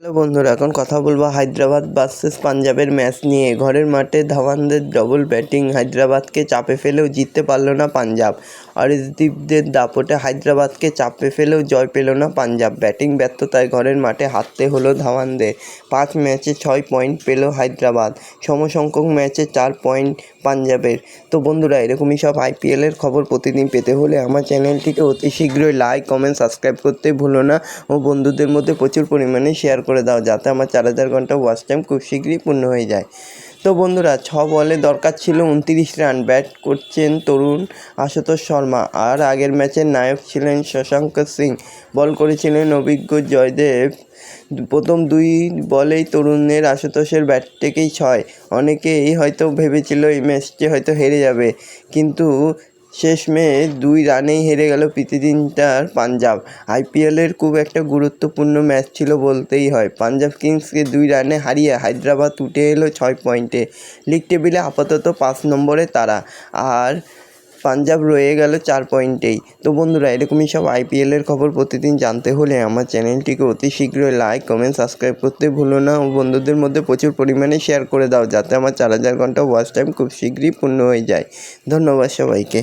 Hello বন্ধুরা, এখন কথা বলবো হায়দ্রাবাদ ভার্সেস পাঞ্জাবের ম্যাচ নিয়ে। ঘরের মাঠে ধাওয়ানদের ডবল ব্যাটিং, হায়দ্রাবাদকে চাপে ফেলেও জিততে পারল না পাঞ্জাব। অরিশদীপদের দাপটে হায়দ্রাবাদকে চাপে ফেলেও জয় পেল না পাঞ্জাব। ব্যাটিং ব্যর্থতায় ঘরের মাঠে হারতে হলো ধাওয়ানদের। 5 ম্যাচে 6 পয়েন্ট পেল হায়দ্রাবাদ, সমসংখ্যক ম্যাচে 4 পয়েন্ট পাঞ্জাবের। তো বন্ধুরা, এরকমই সব আইপিএলের খবর প্রতিদিন পেতে হলে আমার চ্যানেলটিকে অতি শীঘ্রই লাইক, কমেন্ট, সাবস্ক্রাইব করতে ভুলো না ও বন্ধুদের মধ্যে প্রচুর পরিমাণে শেয়ার করে দাও, যাতে আমার 4000 ঘন্টা ওয়াচ টাইম খুব শীঘ্রই পূর্ণ হয়ে যায়। তো বন্ধুরা, 6 বলে দরকার ছিল 29 রান। ব্যাট করছেন তরুণ আশুতোষ শর্মা, আর আগের ম্যাচের নায়ক ছিলেন শশাঙ্ক সিং। বল করেছিলেন অভিজ্ঞ জয়দেব। প্রথম 2 বলেই তরুণের আশুতোষের ব্যাট থেকেই 6। অনেকেই হয়তো ভেবেছিল এই ম্যাচটি হয়তো হেরে যাবে, কিন্তু শেষমেশ 2 রানেই হেরে গেল প্রীতিজিন্টার পাঞ্জাব। আইপিএলের খুব একটা গুরুত্বপূর্ণ ম্যাচ ছিল বলতেই হয়। পাঞ্জাব কিংসকে 2 রানে হারিয়ে হায়দ্রাবাদ উঠে এলো 6 পয়েন্টে। লিগ টেবিলে আপাতত 5 নম্বরে তারা, আর পাঞ্জাব রয়ে গেল 4 পয়েন্টেই। তো বন্ধুরা, এরকমই সব আইপিএলের খবর প্রতিদিন জানতে হলে আমার চ্যানেলটিকে অতি শীঘ্রই লাইক, কমেন্ট, সাবস্ক্রাইব করতে ভুলো না ও বন্ধুদের মধ্যে প্রচুর পরিমাণে শেয়ার করে দাও, যাতে আমার 4000 ঘন্টা ওয়াচ টাইম খুব শীঘ্রই পূর্ণ হয়ে যায়। ধন্যবাদ সবাইকে।